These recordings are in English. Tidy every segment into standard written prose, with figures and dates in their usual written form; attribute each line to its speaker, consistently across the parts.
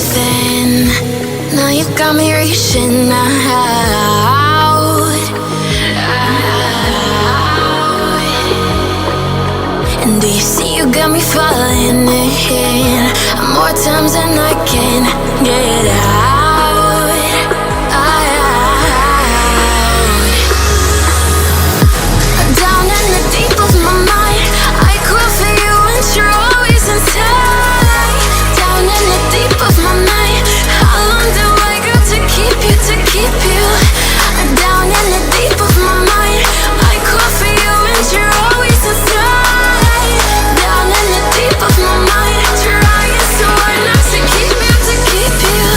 Speaker 1: thin. Now you got me reaching out. And do you see you got me falling in more times than I can get out. Down in the deep of my mind, I crawl for you and you're always inside. Down in the deep of my mind, how long do I got to keep you, to keep you? Down in the deep of my mind, I crawl for you and you're always inside. Down in the deep of my mind, trying so hard not to keep you, to keep you.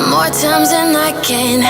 Speaker 1: More times than I can